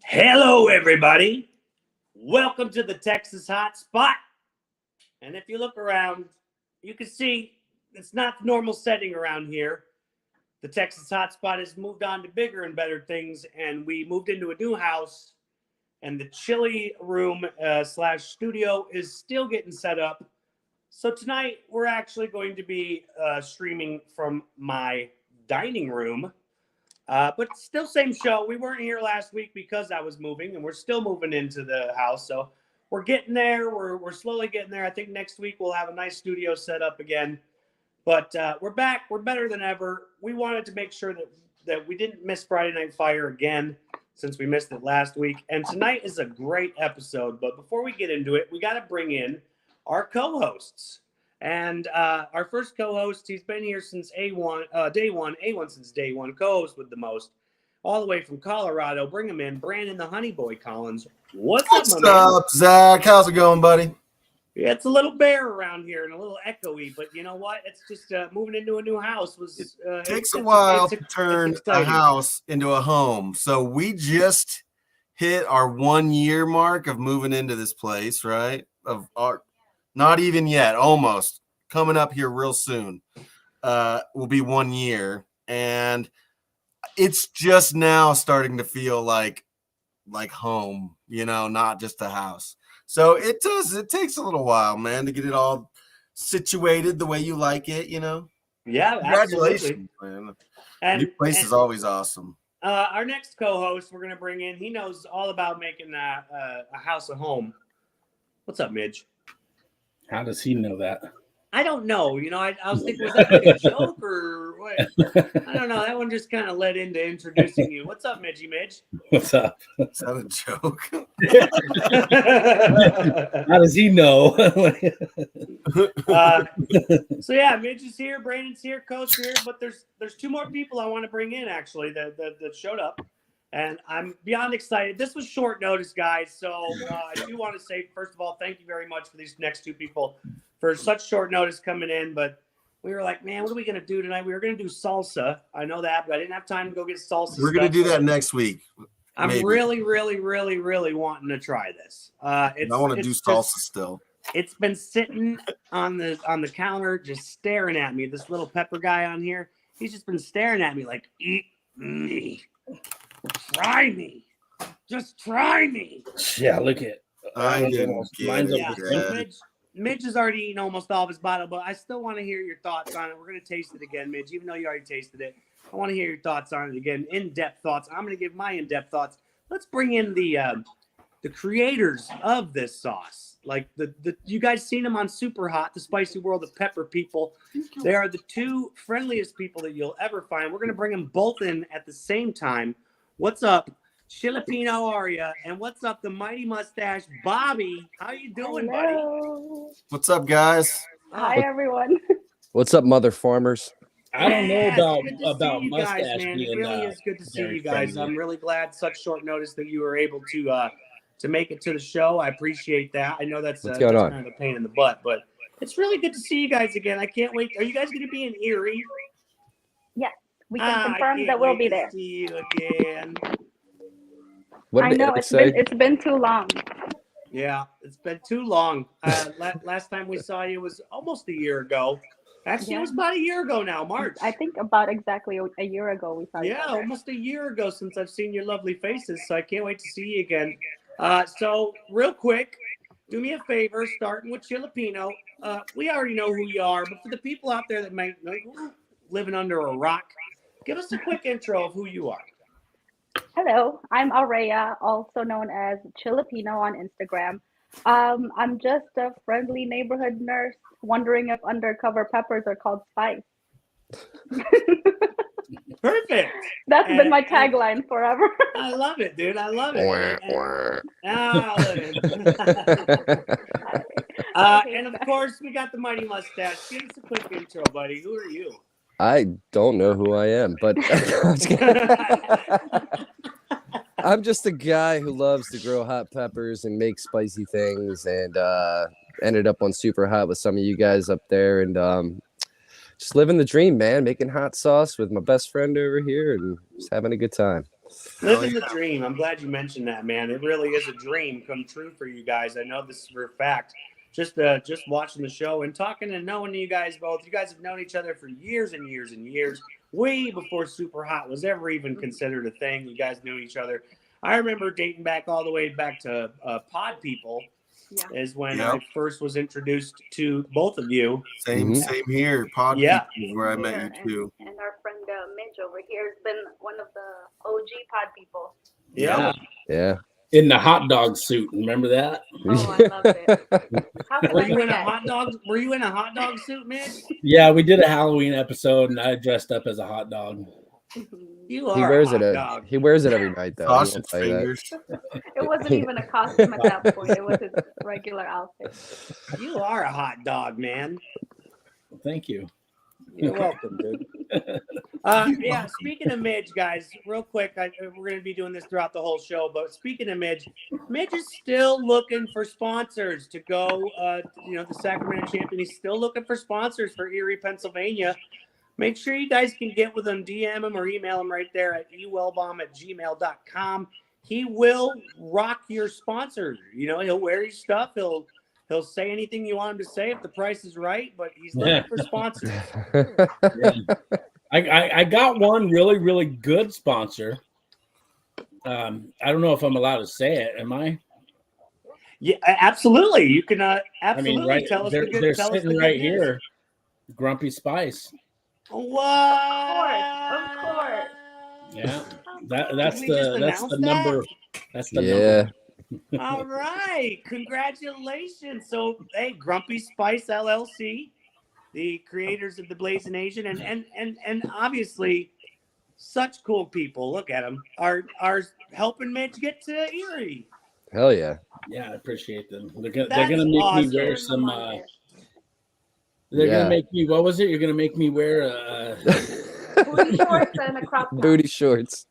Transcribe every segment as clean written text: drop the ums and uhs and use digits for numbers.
Hello, everybody. Welcome to the Texas Hot Spot. And if you look around, you can see it's not the normal setting around here. The Texas Hot Spot has moved on to bigger and better things, and we moved into a new house, and the chili room slash studio is still getting set up. So tonight, we're actually going to be streaming from my dining room. But still same show. We weren't here last week because I was moving, and we're still moving into the house. So we're getting there. We're slowly getting there. I think next week we'll have a nice studio set up again. But we're back. We're better than ever. We wanted to make sure that we didn't miss Friday Night Fire again since we missed it last week. And tonight is a great episode. But before we get into it, we got to bring in our co-hosts. And our first co-host, he's been here since day one since day one, co-host with the most, all the way from Colorado. Bring him in, Brandon the Honey Boy Collins. What's up, Zach? How's it going, buddy? Yeah, it's a little bare around here and a little echoey, but you know what? It's just moving into a new house. It takes a while to turn a house into a home. So we just hit our 1 year mark of moving into this place, right? Not even yet, almost coming up here real soon. Will be 1 year, and it's just now starting to feel like home, not just a house. So it takes a little while, man, to get it all situated the way you like it, Yeah, congratulations, man. And new place is always awesome. Our next co-host we're gonna bring in, he knows all about making a house a home. What's up, Midge? How does he know that? I don't know. I was thinking, was that like a joke or what? I don't know. That one just kind of led into introducing you. What's up, Midge? What's up? Is that a joke? How does he know? So yeah, Midge is here, Brandon's here, Coach here, but there's two more people I want to bring in actually that showed up. And I'm beyond excited. This was short notice, guys. So I do want to say, first of all, thank you very much for these next two people for such short notice coming in. But we were like, man, what are we going to do tonight? We were going to do salsa. I know that, but I didn't have time to go get salsa. We're going to do that next week. I'm really, really, really, really wanting to try this. I want to do salsa still. It's been sitting on the counter just staring at me. This little pepper guy on here, he's just been staring at me like, eat me. Try me. Just try me. Yeah, look at Midge has already eaten almost all of his bottle, but I still want to hear your thoughts on it. We're going to taste it again, Midge, even though you already tasted it. I want to hear your thoughts on it again, in-depth thoughts. I'm going to give my in-depth thoughts. Let's bring in the creators of this sauce. Like you guys seen them on Superhot, the spicy world of pepper people. They are the two friendliest people that you'll ever find. We're going to bring them both in at the same time. What's up, Filipino Aria, and what's up, the mighty mustache Bobby? How you doing, buddy? What's up, guys? Hi, everyone. What's up, mother farmers? I don't know about mustache guys, man. being, It really is good to see you guys. friendly. I'm really glad such short notice that you were able to make it to the show. I appreciate that. I know that's kind of a pain in the butt, but it's really good to see you guys again. I can't wait. Are you guys going to be in Erie? Yes, we can confirm that we'll be there. See you again. I know it's been too long. Yeah, it's been too long. Last time we saw you was almost a year ago. Actually, It was about a year ago now, March. I think about exactly a year ago we saw you. Yeah, almost a year ago since I've seen your lovely faces, so I can't wait to see you again. So real quick, do me a favor, starting with Filipino. We already know who you are, but for the people out there that might living under a rock, give us a quick intro of who you are. Hello, I'm Aurea, also known as Filipino on Instagram. I'm just a friendly neighborhood nurse wondering if undercover peppers are called spice. Perfect. That's been my tagline forever. I love it, dude. I love it. And of course, we got the mighty mustache. Give us a quick intro, buddy. Who are you? I don't know who I am, but I'm just a guy who loves to grow hot peppers and make spicy things, and ended up on Superhot with some of you guys up there, and just living the dream, man, making hot sauce with my best friend over here and just having a good time. Living the dream. I'm glad you mentioned that, man. It really is a dream come true for you guys. I know this is for a fact. Just watching the show and talking and knowing you guys both. You guys have known each other for years and years and years, way before Superhot was ever even considered a thing. You guys knew each other. I remember dating back all the way back to Pod People. Yeah. Is when I first was introduced to both of you. Same here. Pod People is where I met you too. And our friend Midge over here has been one of the OG Pod People. Yeah. In the hot dog suit, remember that? Oh, I love it. Were you in a hot dog suit, man? Yeah, we did a Halloween episode, and I dressed up as a hot dog. He wears it every night, though. It wasn't even a costume at that point. It was his regular outfit. You are a hot dog, man. Thank you. You're welcome, dude. Speaking of Midge, guys, real quick, we're going to be doing this throughout the whole show, but speaking of Midge is still looking for sponsors to go, the Sacramento champion. He's still looking for sponsors for Erie, Pennsylvania. Make sure you guys can get with him, DM him or email him right there at ewellbaum@gmail.com. He will rock your sponsor. He'll wear your stuff. He'll say anything you want him to say if the price is right, but he's looking for sponsors. I got one really, really good sponsor. I don't know if I'm allowed to say it. Am I? Yeah, absolutely. You can absolutely tell us they're sitting right here. Grumpy Spice. What? Of course. Yeah, that's the number. That's the number. All right, congratulations. So, hey, Grumpy Spice LLC, the creators of the Blazin Asian, and obviously, such cool people. Look at them. Are helping Mitch get to Erie. Hell yeah! Yeah, I appreciate them. They're gonna make me wear some. They're gonna make me. What was it? You're gonna make me wear booty shorts and a crop top. Booty shorts.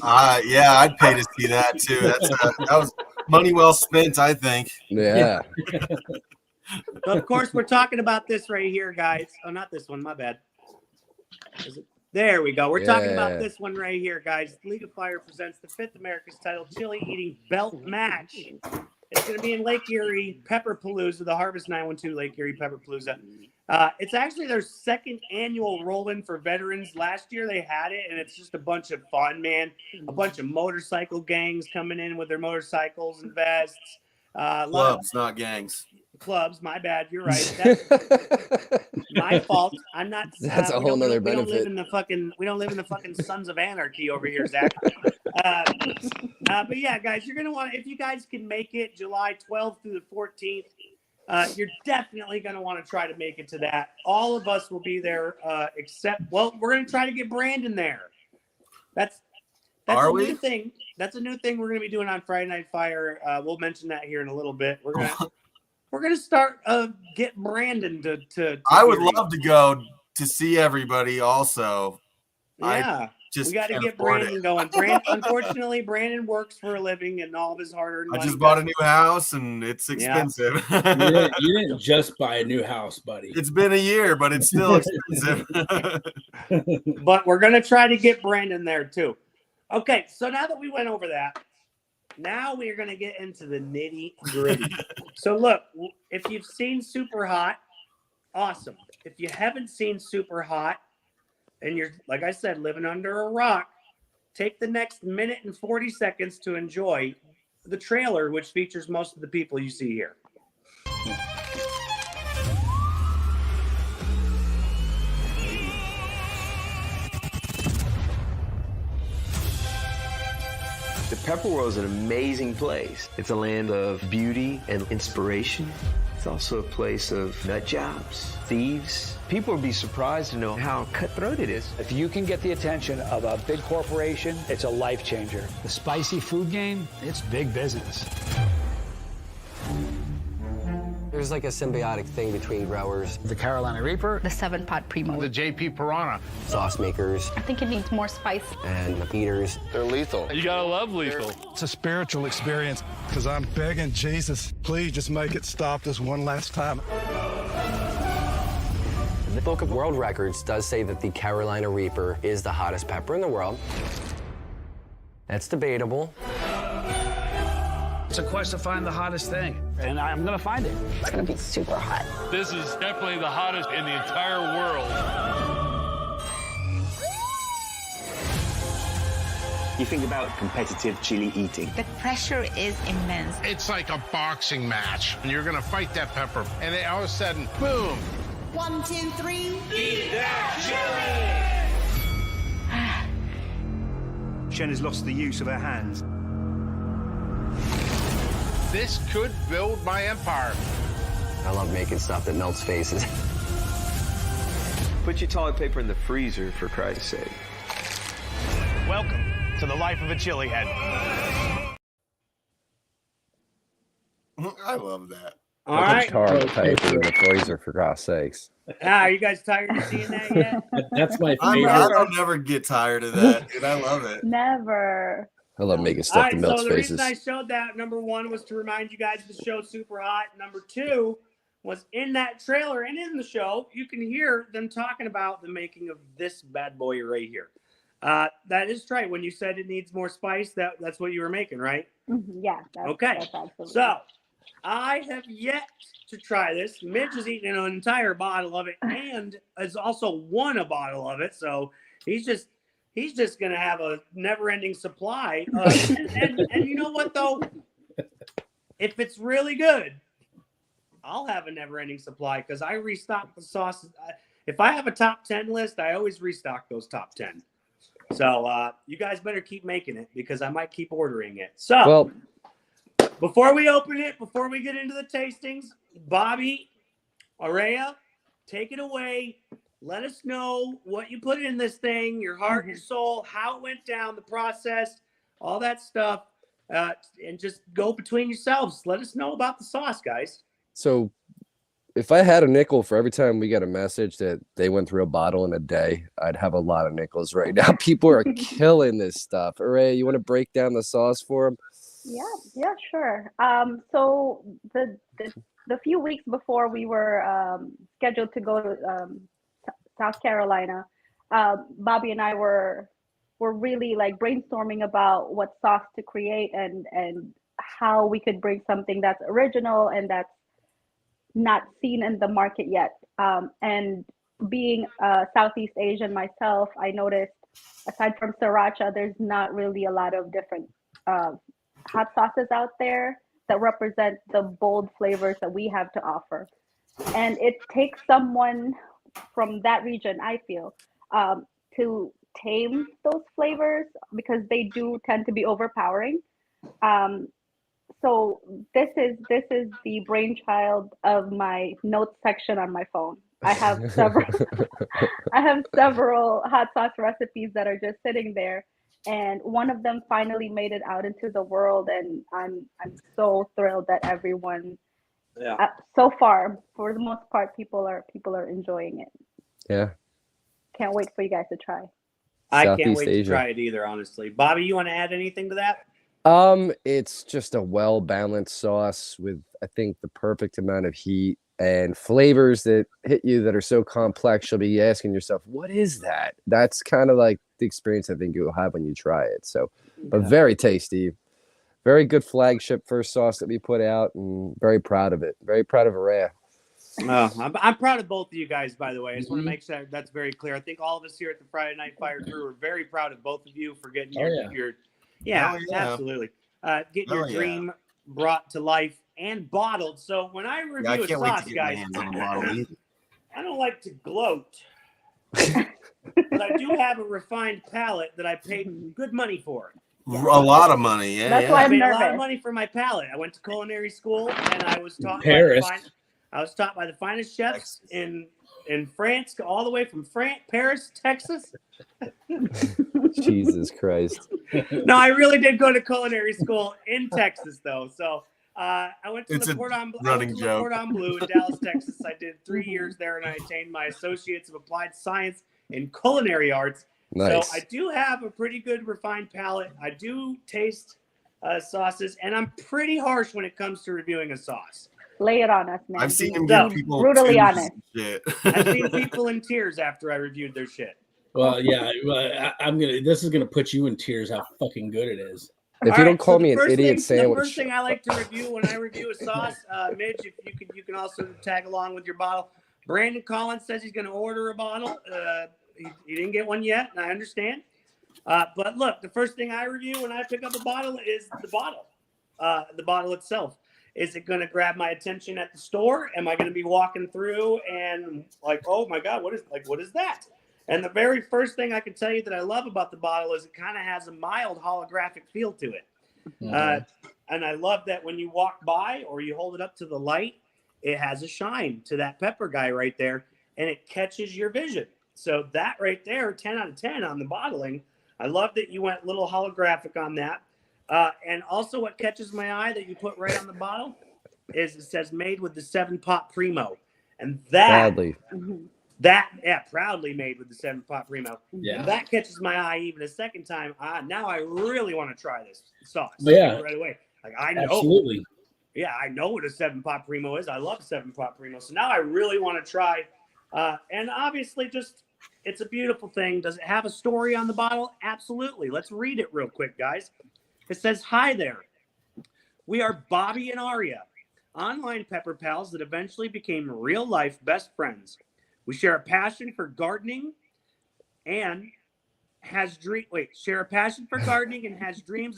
I'd pay to see that too. That was money well spent, I think. Yeah. Of course, we're talking about this right here, guys. Oh, not this one. My bad. There we go. We're talking about this one right here, guys. League of Fire presents the 5th America's Title Chili Eating Belt Match. It's going to be in Lake Erie, Pepperpalooza, the Harvest 912 Lake Erie Pepperpalooza. It's actually their second annual roll-in for veterans. Last year they had it, and it's just a bunch of fun, man. A bunch of motorcycle gangs coming in with their motorcycles and vests. Clubs, not gangs. Clubs, my bad. You're right. That's my fault. I'm not. That's a whole nother benefit. We don't live in the fucking Sons of Anarchy over here, Zach. But yeah, guys, you're gonna want if you guys can make it July 12th through the 14th. You're definitely gonna want to try to make it to that. All of us will be there, except we're gonna try to get Brandon there. That's a new thing. That's a new thing we're gonna be doing on Friday Night Fire. We'll mention that here in a little bit. We're gonna start get Brandon to I would love to go to see everybody. Also, yeah. We got to get Brandon going. Unfortunately, Brandon works for a living and all of his hard-earned money. I just bought a new house and it's expensive. Yeah. You didn't just buy a new house, buddy. It's been a year, but it's still expensive. But we're going to try to get Brandon there too. Okay, so now that we went over that, now we are going to get into the nitty-gritty. So look, if you've seen Superhot, awesome. If you haven't seen Superhot, and you're, like I said, living under a rock, take the next minute and 40 seconds to enjoy the trailer, which features most of the people you see here. The Pepper World is an amazing place. It's a land of beauty and inspiration. It's also a place of nut jobs, thieves. People would be surprised to know how cutthroat it is. If you can get the attention of a big corporation, it's a life changer. The spicy food game, it's big business. There's like a symbiotic thing between growers. The Carolina Reaper. The 7-pot Primo. The JP Piranha. Sauce makers. I think it needs more spice. And the feeders. They're lethal. You gotta love lethal. It's a spiritual experience because I'm begging Jesus, please just make it stop this one last time. The Book of World Records does say that the Carolina Reaper is the hottest pepper in the world. That's debatable. It's a quest to find the hottest thing, and I'm gonna find it. It's gonna be super hot. This is definitely the hottest in the entire world. You think about competitive chili eating. The pressure is immense. It's like a boxing match. And you're going to fight that pepper. And then all of a sudden, boom. 1, 2, 3. Shen has lost the use of her hands. This could build my empire. I love making stuff that melts faces. Put your toilet paper in the freezer, for Christ's sake. Welcome to the life of a chili head. I love that. All right. Toilet paper in the freezer, for God's sakes. Are you guys tired of seeing that yet? That's my I favorite. don't never get tired of that, dude. I love it. Never. I love making All stuff right, that melts so the faces. reason I showed that, number one, was to remind you guys the show Super Hot. Number two was in that trailer and in the show, you can hear them talking about the making of this bad boy right here. That is right. When you said it needs more spice, that's what you were making, right? Yeah. Okay. That's absolutely. So I have yet to try this. Mitch has eaten an entire bottle of it and has also won a bottle of it. So he's just gonna have a never-ending supply. And you know what though? If it's really good, I'll have a never-ending supply because I restock the sauces. If I have a top 10 list, I always restock those top 10. So you guys better keep making it because I might keep ordering it. So Well, before we open it, before we get into the tastings, Bobby, Araya, take it away. Let us know what you put in this thing, your heart, your soul, how it went down, the process, all that stuff, and just go between yourselves. Let us know about the sauce, guys. so if I had a nickel for every time we got a message that they went through a bottle in a day, I'd have a lot of nickels right now. People are killing this stuff. Araya, you want to break down the sauce for them? Yeah, sure. So the few weeks before we were scheduled to go to South Carolina, Bobby and I were really like brainstorming about what sauce to create and how we could bring something that's original and that's not seen in the market yet. And being Southeast Asian myself, I noticed aside from sriracha, there's not really a lot of different hot sauces out there that represent the bold flavors that we have to offer. And it takes someone from that region, I feel, to tame those flavors because they do tend to be overpowering. So this is the brainchild of my notes section on my phone. I have several hot sauce recipes that are just sitting there, and one of them finally made it out into the world, and I'm so thrilled that everyone so far, for the most part, people are enjoying it. Yeah. Can't wait for you guys to try. I can't Southeast wait Asia. to try it either, honestly. Bobby, you want to add anything to that? It's just a well-balanced sauce with, I think, the perfect amount of heat and flavors that hit you that are so complex. You'll be asking yourself, what is that? That's kind of like the experience I think you'll have when you try it. So, but very tasty, very good flagship first sauce that we put out, and very proud of it. Very proud of Araya. I'm proud of both of you guys, by the way. I just want to make sure that's very clear. I think all of us here at the Friday Night Fire crew are very proud of both of you for getting your absolutely. Getting your dream brought to life and bottled. So when I review a sauce, guys, I don't like to gloat, but I do have a refined palate that I paid good money for. A lot of money, yeah. That's why I I'm paid nervous. a lot of money for my palate. I went to culinary school and I was taught Paris. I was taught by the finest chefs in France, all the way from Paris, Texas. Jesus Christ. No, I really did go to culinary school in Texas, though. So I went to the Cordon Bleu in Dallas, Texas. I did 3 years there, and I attained my Associates of Applied Science in Culinary Arts. Nice. So I do have a pretty good refined palate. I do taste sauces, and I'm pretty harsh when it comes to reviewing a sauce. Lay it on us, man. I've seen him give people brutally honest. shit. I've seen people in tears after I reviewed their shit. Well, yeah. I'm gonna. This is gonna put you in tears. How fucking good it is. If you don't call me an idiot the sandwich, first thing I like to review when I review a sauce, Midge, if you can also tag along with your bottle. Brandon Collins says he's going to order a bottle. He didn't get one yet, and I understand. But look, the first thing I review when I pick up a bottle is the bottle itself. Is it going to grab my attention at the store? Am I going to be walking through and like, oh my God, what is that? And the very first thing I can tell you that I love about the bottle is it kind of has a mild holographic feel to it. Mm-hmm. And I love that when you walk by or you hold it up to the light, it has a shine to that pepper guy right there, and it catches your vision. So that right there, 10 out of 10 on the bottling. I love that you went a little holographic on that. And also what catches my eye that you put right on the bottle is it says made with the 7-pot Primo. And that... Proudly. Proudly made with the 7-pot Primo. Yeah, and that catches my eye even a second time. Now I really want to try this sauce. Yeah, right away. Like I know, absolutely. Yeah, I know what a 7-pot Primo is. I love 7-pot Primo. So now I really want to try. And obviously, just it's a beautiful thing. Does it have a story on the bottle? Absolutely. Let's read it real quick, guys. It says, "Hi there. We are Bobby and Aria, online pepper pals that eventually became real life best friends. We share a passion for gardening and has dreams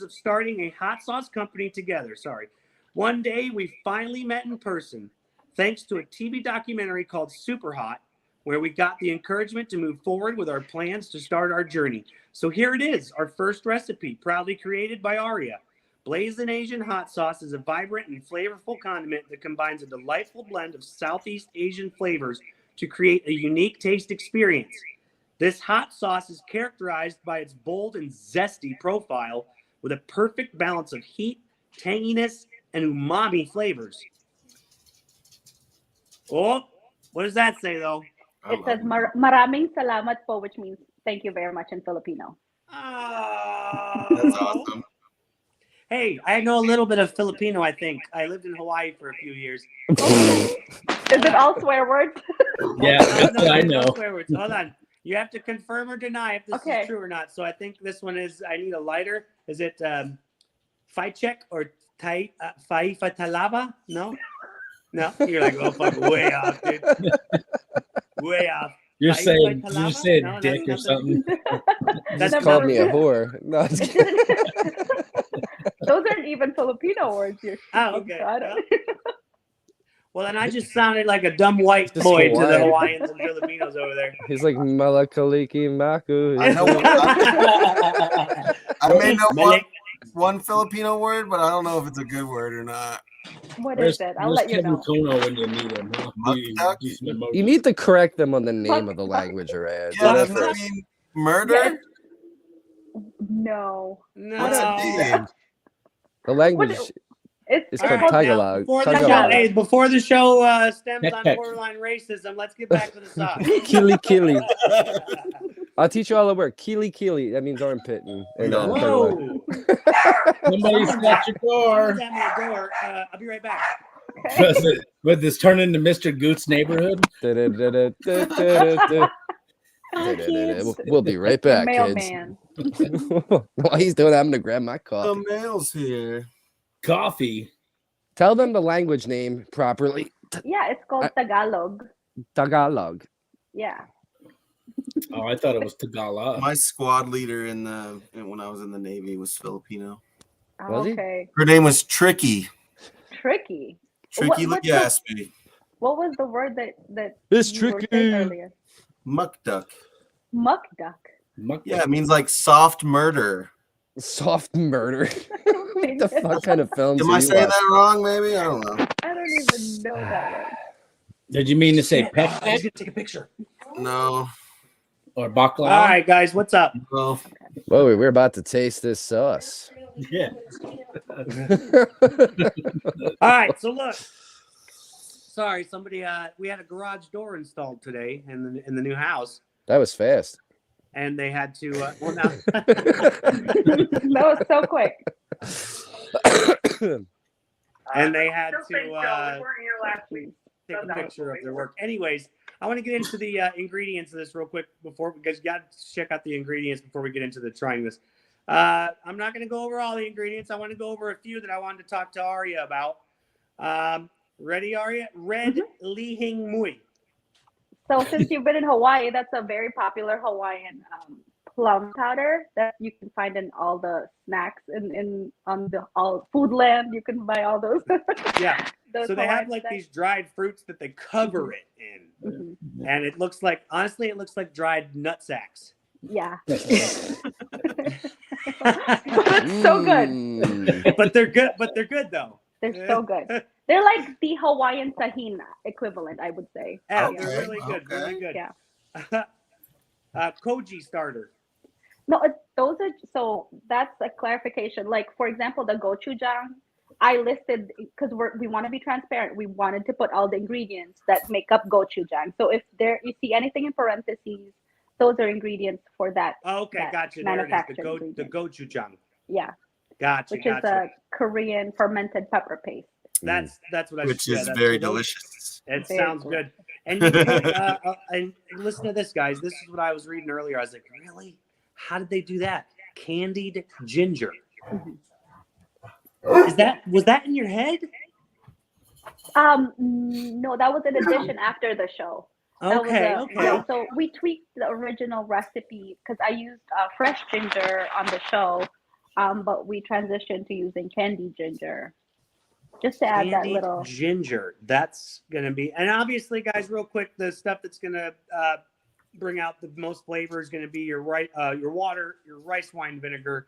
of starting a hot sauce company together. One day we finally met in person, thanks to a TV documentary called Superhot, where we got the encouragement to move forward with our plans to start our journey. So here it is, our first recipe, proudly created by Aria. Blazin Asian Hot Sauce is a vibrant and flavorful condiment that combines a delightful blend of Southeast Asian flavors to create a unique taste experience. This hot sauce is characterized by its bold and zesty profile with a perfect balance of heat, tanginess, and umami flavors." Oh, what does that say, though? It says, "Maraming salamat po," which means thank you very much in Filipino. That's awesome. Hey, I know a little bit of Filipino, I think. I lived in Hawaii for a few years. Is it all swear words? Yeah, I know. Swear words. Hold on. You have to confirm or deny if this is true or not. So I think this one is, I need a lighter. Is it Fai Check or Fai Fatalava? No? No? You're like, oh, fuck, way off, dude. Way off. You're saying dick or something. That's called me a whore. No, those aren't even Filipino words you're speaking. Oh, okay. So well, then I just sounded like a dumb white boy to the Hawaiians and Filipinos over there. He's like Malakaliki Maku. I may know one Filipino word, but I don't know if it's a good word or not. What is it? I'll let you know. When you meet him, huh? You need to correct them on the name of the language you're at. Yeah, that's what I mean. Murder? Yes. No. The language is called Tagalog. Before the show stems on borderline racism, let's get back to the sauce. Kili. I'll teach you all the word. Kili. That means armpit. Whoa. Somebody's got your door. I'll be right back. Would this turn into Mr. Goot's neighborhood? We'll be right back, kids. While he's doing that, I'm going to grab my coffee. The mail's here. Coffee. Tell them the language name properly. Yeah, it's called Tagalog. Tagalog. Yeah. Oh, I thought it was Tagalog. My squad leader when I was in the Navy was Filipino. Oh, okay. Her name was Tricky. Tricky Legaspi. What was the word that it's you tricky were saying earlier? Muck duck. Yeah, it means like soft murder. Soft murder. What the fuck kind of films? Am I saying that wrong? Maybe I don't know. I don't even know that word. Did you mean to say peck? I was gonna take a picture. No. Or baklava? All right, guys, what's up? Well, whoa, we're about to taste this sauce. Yeah. All right, so look. Sorry, somebody. We had a garage door installed today in the new house. That was fast. And they had to. Well, now. That was so quick. And they had to take a picture of their work. Anyways, I want to get into the ingredients of this real quick because you got to check out the ingredients before we get into the trying this. I'm not going to go over all the ingredients. I want to go over a few that I wanted to talk to Aria about. Ready, Aria? Red Lihing Mui. So since you've been in Hawaii, that's a very popular Hawaiian plum powder that you can find in all the snacks and on the all Foodland. You can buy all those. Yeah. So they have like snacks. these dried fruits that they cover it in, and it looks like it looks like dried nut sacks. Yeah. But it's so good. But they're good. But they're good though. They're so good. They're like the Hawaiian tahina equivalent, I would say. Yeah, they're really good. Really good. Yeah. Koji starter. No, those are so. That's a clarification. Like for example, the gochujang. I listed because we want to be transparent. We wanted to put all the ingredients that make up gochujang. So if you see anything in parentheses, those are ingredients for that. Oh, okay, that gotcha. There it is. The gochujang. Yeah. Gotcha. Which is a Korean fermented pepper paste. That's what I. Which is very delicious. It sounds good. And you can, and listen to this, guys. This is what I was reading earlier. I was like, really? How did they do that? Candied ginger. Was that in your head? No, that was an addition after the show. Okay. Yeah, so we tweaked the original recipe because I used fresh ginger on the show, but we transitioned to using candied ginger. Just to add that little ginger. That's gonna be, and obviously, guys, real quick, the stuff that's gonna bring out the most flavor is gonna be your water, your rice wine vinegar,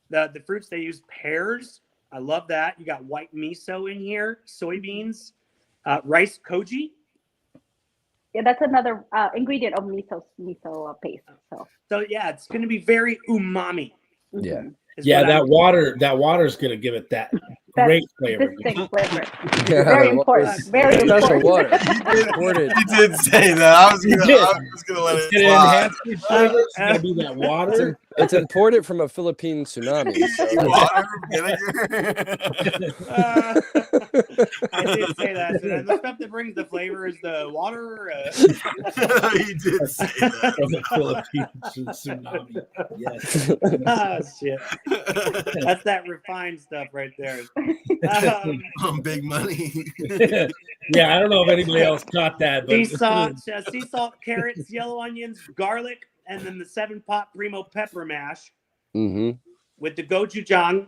the fruits they use, pears. I love that. You got white miso in here, soybeans, rice koji. Yeah, that's another ingredient of miso paste. So yeah, it's gonna be very umami. Yeah. Yeah, that water's gonna give it that great flavor. Distinct flavor. Yeah, very important. Very important. Water. You did say that. I was gonna let it fly. It's gonna be that water. It's imported from a Philippine tsunami. So. Water, vinegar. I did say that. So the stuff that brings the flavor is the water. He did say that. From the Philippine tsunami. Yes. Oh shit. That's that refined stuff right there. Big money. Yeah, I don't know if anybody else caught that. But sea salt, carrots, yellow onions, garlic, and then the 7-pot primo pepper mash with the gochujang.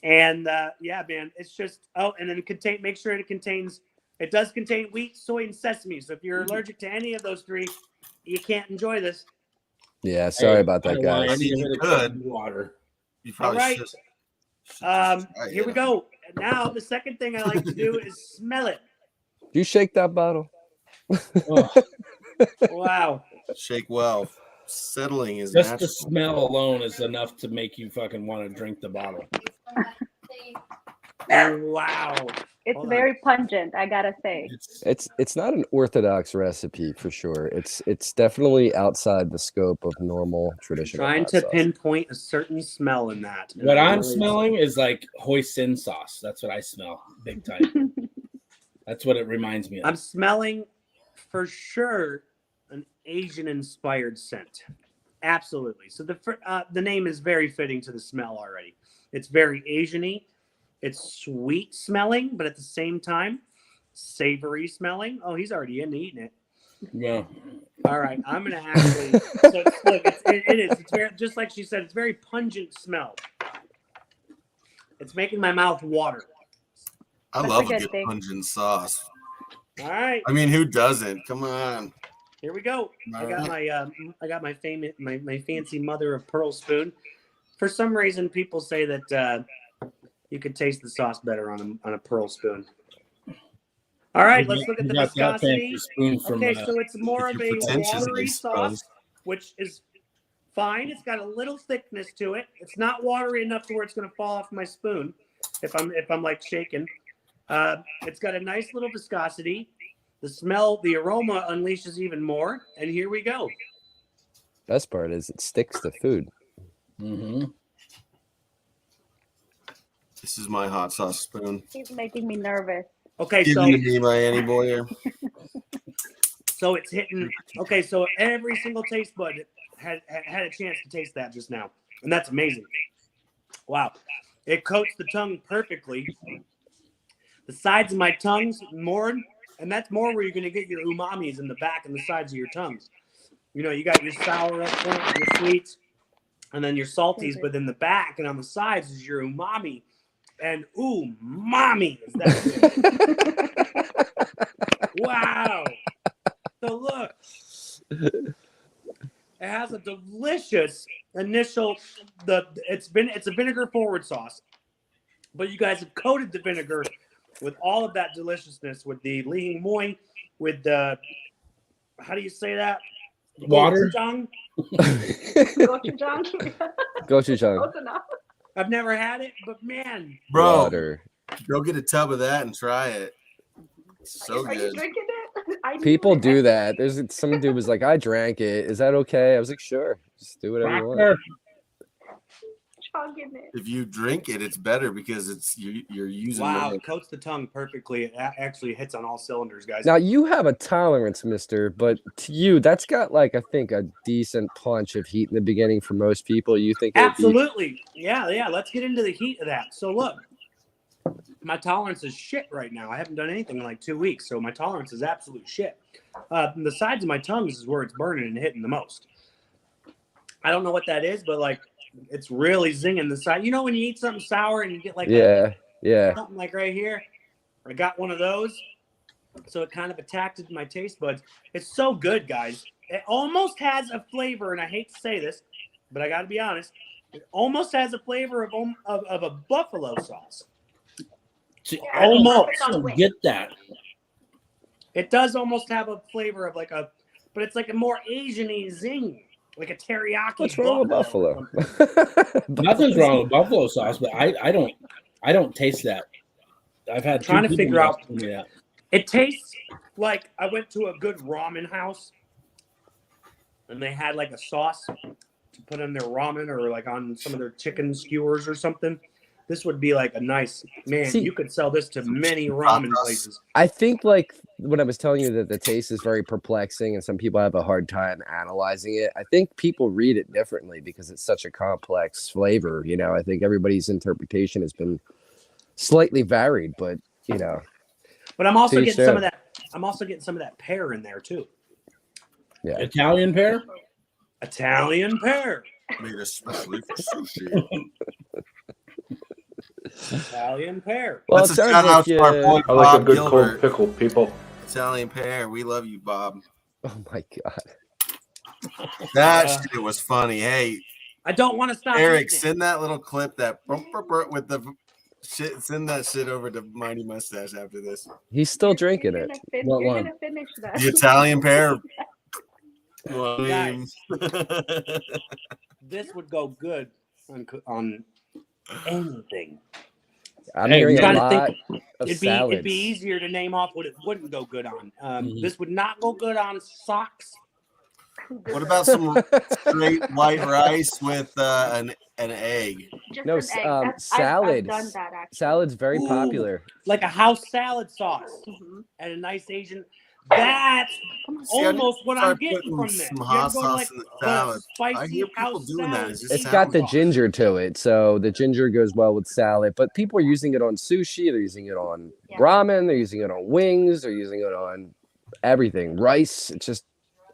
And yeah, man, it's just and then make sure it does contain wheat, soy, and sesame. So if you're allergic to any of those three, you can't enjoy this. Yeah, sorry about that, guys. Good water. All right. Here we go. Now the second thing I like to do is smell it. Do you shake that bottle? Oh. Wow. Shake well. Settling is just natural. the smell alone is enough to make you fucking want to drink the bottle. Wow. It's very pungent, I gotta say. It's not an orthodox recipe for sure. It's definitely outside the scope of normal traditional. Trying to pinpoint a certain smell in that. What I'm smelling is like hoisin sauce. That's what I smell, big time. That's what it reminds me of. I'm smelling for sure an Asian-inspired scent. Absolutely. So the name is very fitting to the smell already. It's very Asian-y. It's sweet smelling, but at the same time, savory smelling. Oh, he's already eating it. Yeah. All right, I'm gonna actually. So it is. It's very, just like she said. It's very pungent smell. It's making my mouth water. I love a good pungent sauce. All right. I mean, who doesn't? Come on. Here we go. I got my fancy mother of pearl spoon. For some reason, people say that you can taste the sauce better on a pearl spoon. All right, let's look at the viscosity. Okay, so it's more of a watery sauce, which is fine. It's got a little thickness to it. It's not watery enough to where it's going to fall off my spoon if I'm like shaking. It's got a nice little viscosity. The smell, the aroma unleashes even more. And here we go. Best part is it sticks to food. Mm-hmm. This is my hot sauce spoon. He's making me nervous. Okay, Given to me by Annie Boyer. So it's hitting. Okay, so every single taste bud had a chance to taste that just now, and that's amazing. Wow, it coats the tongue perfectly. The sides of my tongue's more, and that's more where you're gonna get your umamis in the back and the sides of your tongues. You know, you got your sour up front, your sweets, and then your salties, but in the back and on the sides is your umami. And umami is that good. Wow. So look, it has a delicious initial. It's a vinegar forward sauce, but you guys have coated the vinegar with all of that deliciousness with the lihing moi, with the, how do you say that? Water. Gochujang. Gochujang. I've never had it, but man, bro, Water. Go get a tub of that and try it. It's so Are you good. drinking it? I knew People it. do that. There's some dude was like, I drank it. Is that okay? I was like, sure. Just do whatever you want. Chugging it. If you drink it, it's better because you're using. wow, more. it coats the tongue perfectly. It actually hits on all cylinders, guys. Now you have a tolerance, mister, but to you, that's got like I think a decent punch of heat in the beginning for most people. You think it would be- Absolutely. Yeah. Let's get into the heat of that. So look, my tolerance is shit right now. I haven't done anything in like 2 weeks, so my tolerance is absolute shit. The sides of my tongues is where it's burning and hitting the most. I don't know what that is, but like it's really zinging the side. You know when you eat something sour and you get like yeah. something like right here? I got one of those, so it kind of attacked my taste buds. It's so good, guys. It almost has a flavor, and I hate to say this, but I got to be honest. It almost has a flavor of a buffalo sauce. See, Almost. I don't get that. It does almost have a flavor of like a, but it's like a more Asian-y zing, like a teriyaki. What's wrong with buffalo? Nothing's wrong with buffalo sauce, but I don't taste that. I've had Trying to figure out. That. It tastes like I went to a good ramen house, and they had like a sauce to put in their ramen or like on some of their chicken skewers or something. This would be like a nice, man, See, you could sell this to many ramen places. I think like when I was telling you that the taste is very perplexing and some people have a hard time analyzing it, I think people read it differently because it's such a complex flavor. You know, I think everybody's interpretation has been slightly varied, but you know. But I'm also getting some of that. I'm also getting some of that pear in there too. Yeah. Italian pear? Italian pear. Made especially for sushi. Italian pear. Well, That's a shout out to our boy I like Bob a good Gilbert. cold pickle, people. Italian pear. We love you, Bob. Oh my god. That shit was funny. Hey, I don't want to stop. Eric, send that little clip that with the shit. Send that shit over to Mighty Mustache after this. He's still drinking it. What You're one? gonna finish that. The Italian pear. Guys, this would go good on anything. I'm Hey, hearing a trying to lot think, of it'd salads. be easier to name off what it wouldn't go good on. This would not go good on socks. What about some straight white rice with an egg? Just No, an egg. I've salads. done that actually. Salad's very Ooh. popular. Like a house salad sauce and a nice Asian. That's almost what I'm getting from this. Some You're hot going sauce like in the the salad. I spicy hear people house doing that. salad. It just It's sounds got the sauce. ginger to it, so the ginger goes well with salad. But people are using it on sushi. They're using it on ramen. They're using it on wings. They're using it on everything. Rice. It's just.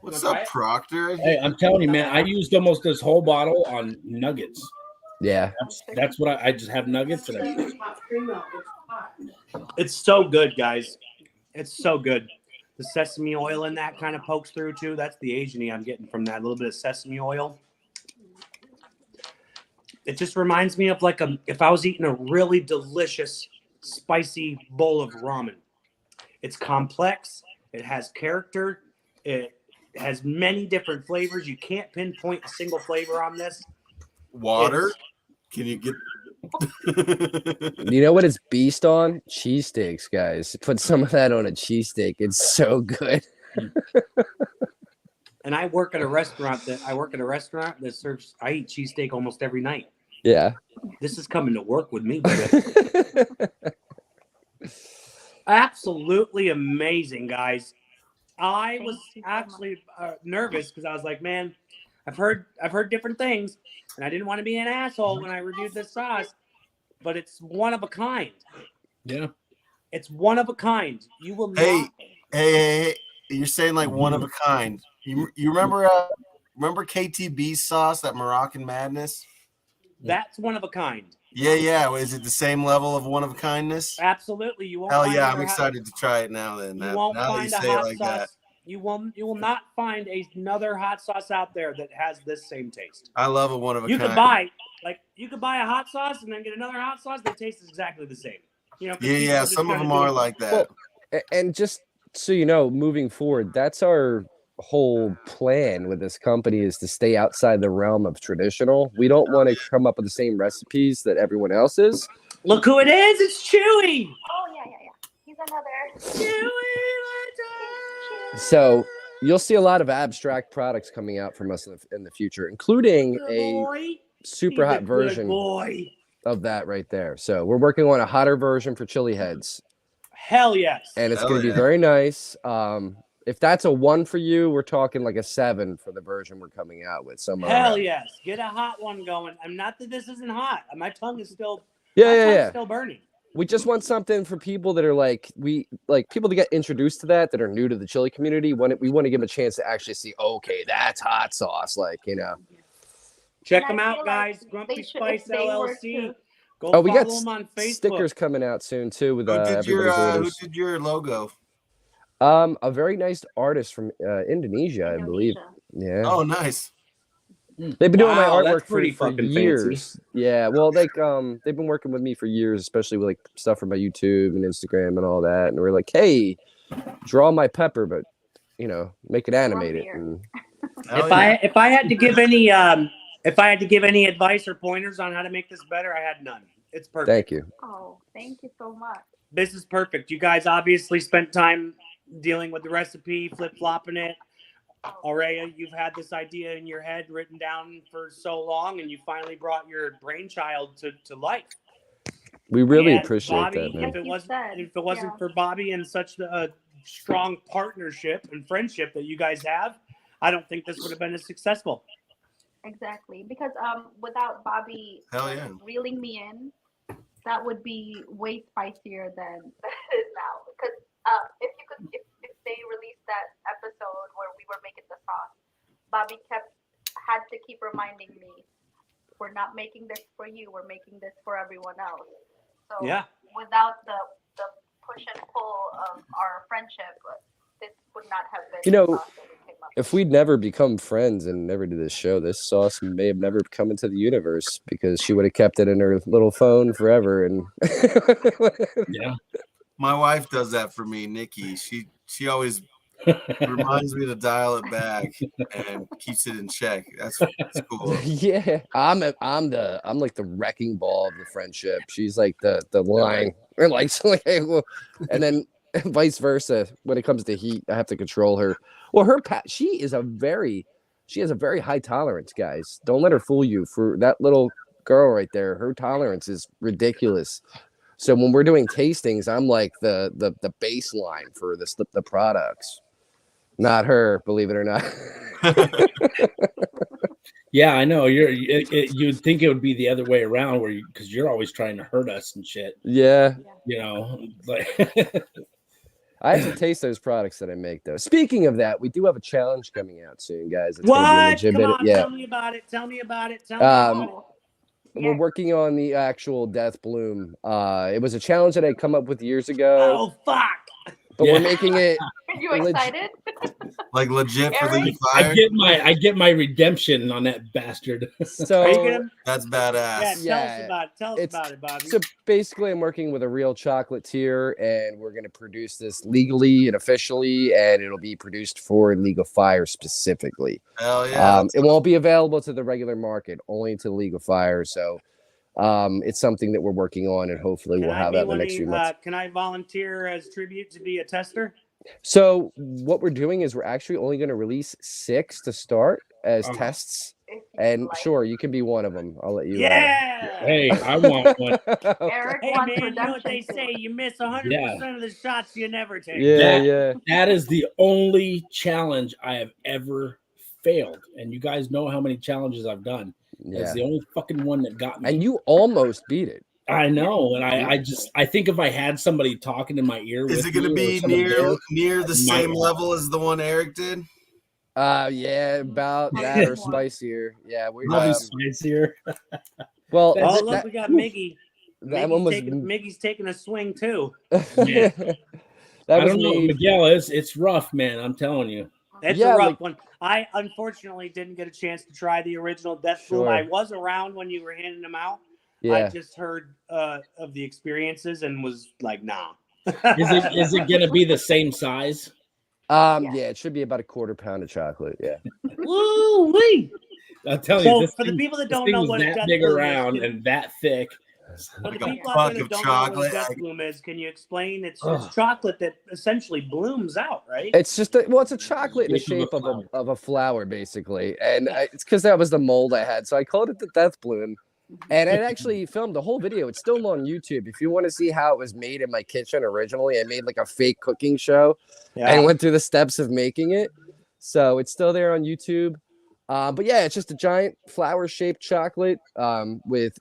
What's up, Proctor? Hey, I'm telling you, man, I used almost this whole bottle on nuggets. Yeah. That's what I just have nuggets and It's so good, guys. It's so good. The sesame oil in that kind of pokes through too. That's the Asian-y I'm getting from that. A little bit of sesame oil. It just reminds me of like if I was eating a really delicious, spicy bowl of ramen. It's complex. It has character. It has many different flavors. You can't pinpoint a single flavor on this. Water? Can you get? You know what it's beast on? Cheesesteaks, guys. Put some of that on a cheesesteak. It's so good. And I work at a restaurant that serves. I eat cheesesteak almost every night. Yeah. This is coming to work with me, baby. Absolutely amazing, guys. I Thank was you so actually nervous because I was like, man, I've heard different things, and I didn't want to be an asshole when I reviewed this sauce, but it's one of a kind. Yeah. It's one of a kind. You will Hey, not. hey, you're saying like one of a kind. You remember KTB's sauce, that Moroccan Madness? That's one of a kind. Yeah. Is it the same level of one of a kindness? Absolutely. You won't. Hell find yeah, other I'm excited to try it now. Then You won't now that you find a say it hot like sauce. that, You will not find another hot sauce out there that has this same taste. I love a one of a You kind. could buy a hot sauce and then get another hot sauce. They taste exactly the same. You know. Yeah. Some of them are like that. Well, and just so you know, moving forward, that's our whole plan with this company, is to stay outside the realm of traditional. We don't want to come up with the same recipes that everyone else is. Look who it is! It's Chewy. Oh yeah. He's another. So you'll see a lot of abstract products coming out from us in the future, including a super hot version of that right there. So we're working on a hotter version for chili heads. Hell yes. And it's going to be very nice. If that's a 1 for you, we're talking like a 7 for the version we're coming out with. Hell yes. Get a hot one going. I'm not that this isn't hot. My tongue is still still burning. We just want something for people that are people to get introduced to that are new to the chili community. We want to give them a chance to actually see, okay, that's hot sauce. Check them out, guys. Grumpy Spice LLC. Go we follow got them on Facebook. Stickers coming out soon too with who did your logo? A very nice artist from Indonesia, I believe. Yeah. Oh, nice. They've been doing my artwork for years. Fancy. Yeah. Well, they've been working with me for years, especially with stuff from my YouTube and Instagram and all that. And we're like, hey, draw my pepper, but make it animated. And if I had to give any advice or pointers on how to make this better, I had none. It's perfect. Thank you. Oh, thank you so much. This is perfect. You guys obviously spent time dealing with the recipe, flip-flopping it. Aurea, you've had this idea in your head written down for so long, and you finally brought your brainchild to life. We really and appreciate Bobby, that, man. If it wasn't for Bobby and such a strong partnership and friendship that you guys have, I don't think this would have been as successful. Exactly, because without Bobby reeling me in, that would be way spicier than it is now. Because if they released that episode where we were making the sauce, Bobby had to keep reminding me, we're not making this for you, we're making this for everyone else. So without the push and pull of our friendship, this would not have been the sauce that we came up with. If we'd never become friends and never did this show, this sauce may have never come into the universe, because she would have kept it in her little phone forever. And yeah, my wife does that for me, Nikki. She always reminds me to dial it back and keeps it in check. That's cool. Yeah, I'm like the wrecking ball of the friendship. She's like the line, or and then vice versa. When it comes to heat, I have to control her. Well, she has a very high tolerance, guys. Don't let her fool you. For that little girl right there, her tolerance is ridiculous. So when we're doing tastings, I'm like the baseline for the products, not her. Believe it or not. Yeah, I know. You'd think it would be the other way around, because you're always trying to hurt us and shit. Yeah. I have to taste those products that I make, though. Speaking of that, we do have a challenge coming out soon, guys. It's What? Come on, yeah. Tell me about it. We're working on the actual Death Bloom. It was a challenge that I come up with years ago. Oh, fuck. But we're making it. Are you excited? Like legit for League of Fire? I get my redemption on that bastard. So that's badass. Tell us about it, Bobby. So basically, I'm working with a real chocolatier, and we're going to produce this legally and officially, and it'll be produced for League of Fire specifically. Hell yeah! It won't be available to the regular market, only to League of Fire. So it's something that we're working on, and hopefully we'll have that in the next few months. Can I volunteer as tribute to be a tester? So what we're doing is we're actually only going to release 6 to start as tests. And sure, you can be one of them. I'll let you. Yeah. Hey, I want one. Eric Hey, wants man, you know what they production say? You miss 100% of the shots you never take. Yeah, That is the only challenge I have ever failed. And you guys know how many challenges I've done. That's the only fucking one that got me. And you almost beat it. I know. And I think if I had somebody talking in my ear, is it going to be near the same level as the one Eric did? Yeah, about that or spicier. Yeah, we're spicier. Well, look, we got Miggy. Miggy's taking a swing too. Yeah. I don't know, Miguel. It's rough, man. I'm telling you. It's a rough one. I unfortunately didn't get a chance to try the original Death Bloom. I was around when you were handing them out. Yeah. I just heard of the experiences and was like, nah. Is it gonna be the same size? Yeah, it should be about a quarter pound of chocolate. Yeah. Woo wee! I'll tell you. For the people that don't know what that Death big Bloom around is, and that thick. For the people out there that don't know what Death Bloom is, can you explain? It's chocolate that essentially blooms out, right? It's just it's a chocolate in the shape of a flower, basically, and it's because that was the mold I had, so I called it the Death Bloom. And I actually filmed the whole video. It's still on YouTube. If you want to see how it was made in my kitchen originally, I made like a fake cooking show and went through the steps of making it. So it's still there on YouTube. But yeah, it's just a giant flower-shaped chocolate with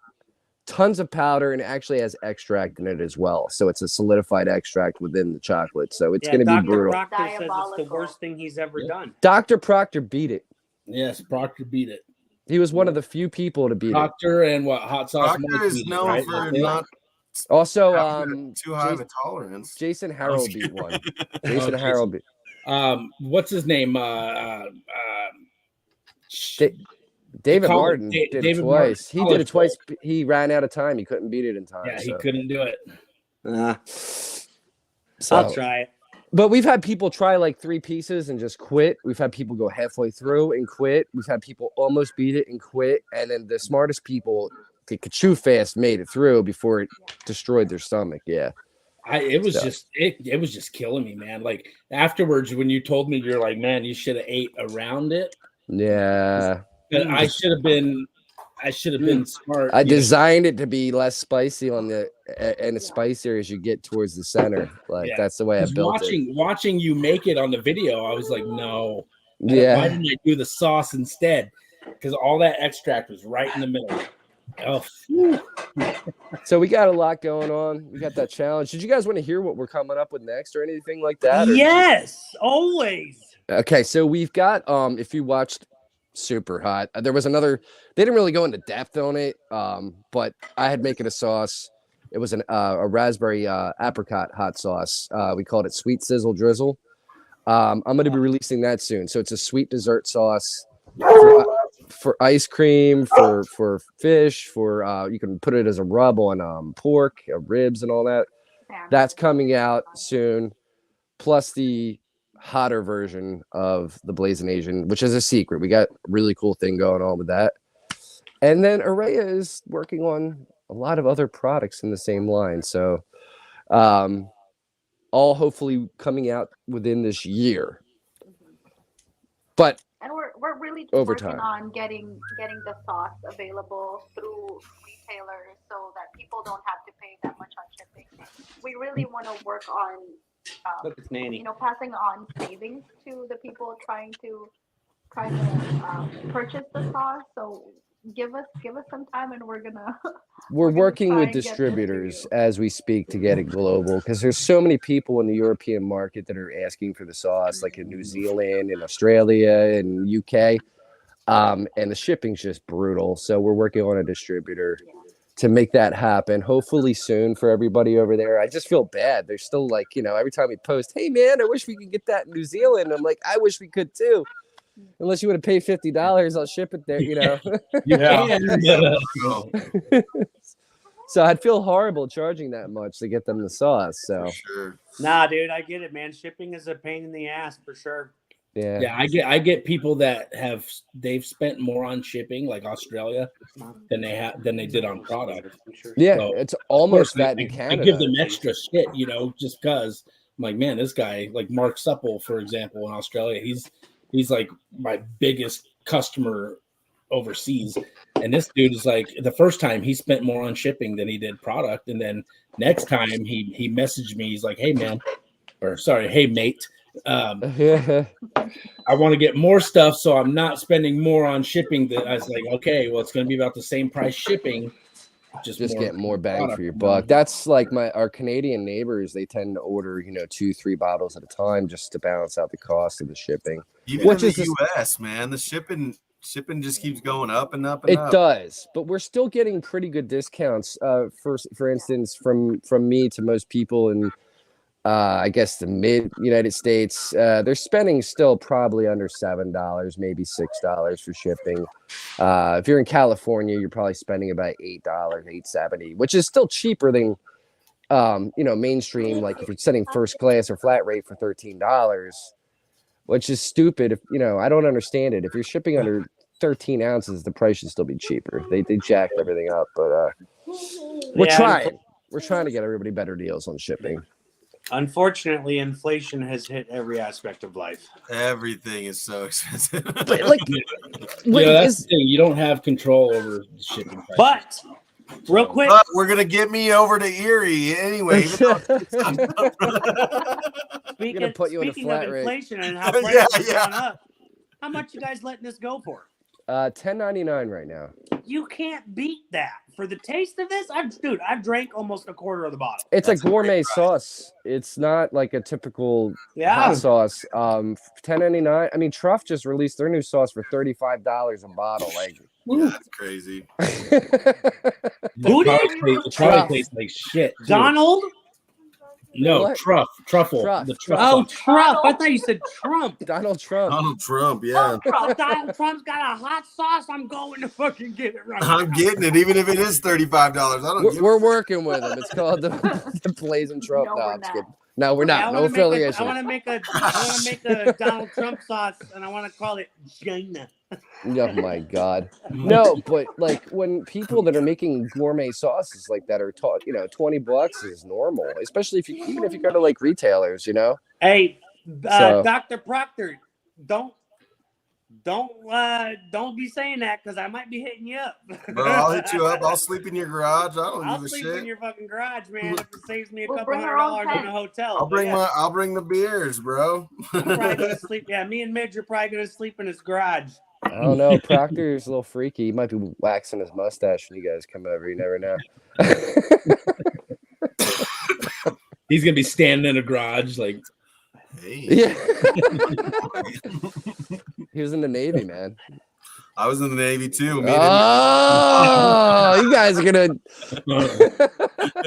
tons of powder, and it actually has extract in it as well. So it's a solidified extract within the chocolate. So it's going to be brutal. Dr. Proctor says it's the worst thing he's ever done. Dr. Proctor beat it. Yes, Proctor beat it. He was one of the few people to beat Proctor and what Hot Sauce. Proctor is known for not also too high of a tolerance. Jason Harrell beat one. Jason Harrell beat. What's his name? David Martin did it twice. Martin. He did it twice. He ran out of time. He couldn't beat it in time. Yeah, he couldn't do it. I'll try it. But we've had people try like 3 pieces and just quit. We've had people go halfway through and quit. We've had people almost beat it and quit. And then the smartest people, they could chew fast, made it through before it destroyed their stomach. Yeah. It was just killing me, man. Like afterwards, when you told me, you're like, man, you should have ate around it. Yeah. But I should have been smart. I designed it to be less spicy and the spicier as you get towards the center. Like that's the way I built it. Watching you make it on the video, I was like, no. Yeah. Why didn't I do the sauce instead? Because all that extract was right in the middle. Oh. So we got a lot going on. We got that challenge. Did you guys want to hear what we're coming up with next or anything like that? Yes, always. Okay, so we've got if you watched Superhot, there was another. They didn't really go into depth on it, but I had making a sauce. It was a raspberry apricot hot sauce. We called it Sweet Sizzle Drizzle. I'm going to be releasing that soon. So it's a sweet dessert sauce for ice cream, for fish, you can put it as a rub on pork, ribs, and all that. That's coming out soon. Plus the hotter version of the Blazin Asian, which is a secret. We got a really cool thing going on with that. And then Araya is working on a lot of other products in the same line. So all hopefully coming out within this year. But we're really over working time on getting the sauce available through retailers so that people don't have to pay that much on shipping. We really want to work on passing on savings to the people trying to purchase the sauce. So give us some time, and we're working with distributors as we speak to get it global, because there's so many people in the European market that are asking for the sauce, like in New Zealand and Australia and UK, and the shipping's just brutal. So we're working on a distributor to make that happen, hopefully soon for everybody over there. I just feel bad. They're still like, every time we post, hey man, I wish we could get that in New Zealand. I'm like, I wish we could too. Unless you want to pay $50, I'll ship it there, So I'd feel horrible charging that much to get them the sauce. So sure. Nah, dude, I get it, man. Shipping is a pain in the ass for sure. Yeah. I get people that they've spent more on shipping, like Australia, than they did on product. Yeah, so, it's almost that in Canada. I give them extra shit, just because I'm like, man, this guy, like Mark Supple, for example, in Australia, he's like my biggest customer overseas. And this dude is like, the first time he spent more on shipping than he did product. And then next time he messaged me, he's like, hey man, or sorry, hey mate, I want to get more stuff, so I'm not spending more on shipping. I was like, okay, well, it's going to be about the same price shipping. Just get more bang for your buck. That's like our Canadian neighbors. They tend to order, 2-3 bottles at a time just to balance out the cost of the shipping. Even in the US, man, the shipping just keeps going up and up and up. It does, but we're still getting pretty good discounts. For instance, from me to most people in I guess the mid United States, they're spending still probably under $7, maybe $6 for shipping. If you're in California, you're probably spending about $8, $8.70, which is still cheaper than mainstream. Like if you're sending first class or flat rate for $13, which is stupid. If I don't understand it. If you're shipping under 13 ounces, the price should still be cheaper. They jacked everything up, but we're trying. We're trying to get everybody better deals on shipping. Unfortunately, inflation has hit every aspect of life. Everything is so expensive. That's the thing. You don't have control over the shipping price. But real quick, we're gonna get me over to Erie anyway. Speaking put you in a flat of rate. inflation and how prices have gone up, how much you guys letting this go for? $10.99 right now. You can't beat that for the taste of this. I've drank almost a quarter of the bottle. It's a gourmet sauce. It's not like a typical hot sauce. $10.99. I mean, Truff just released their new sauce for $35 a bottle. Like, that's crazy. Who did? It probably tastes like shit. Too. Donald? No, what? truffle. Truff. The truff. Oh, Trump. I thought you said Trump. Donald Trump. Donald Trump, yeah. Donald Trump's got a hot sauce. I'm going to fucking get it right I'm now. getting it, even if it is $35. We're working with him. It's called the Blazin Trump. No, we're not. No affiliation. I want to make a Donald Trump sauce, and I want to call it China. Oh my God. No, but like when people that are making gourmet sauces like that are taught, $20 is normal, especially even if you go to like retailers, Hey, Dr. Proctor, don't be saying that because I might be hitting you up. Bro, I'll hit you up. I'll sleep in your garage. I'll give a sleep shit. in your fucking garage, man. If it saves me a couple $100 in a hotel. I'll bring the beers, bro. I'm probably gonna sleep. Yeah, me and Midge are probably gonna sleep in his garage. I don't know. Proctor's a little freaky. He might be waxing his mustache when you guys come over. You never know. He's gonna be standing in a garage like. Hey. Yeah. He was in the Navy, man. I was in the Navy too. You guys are gonna.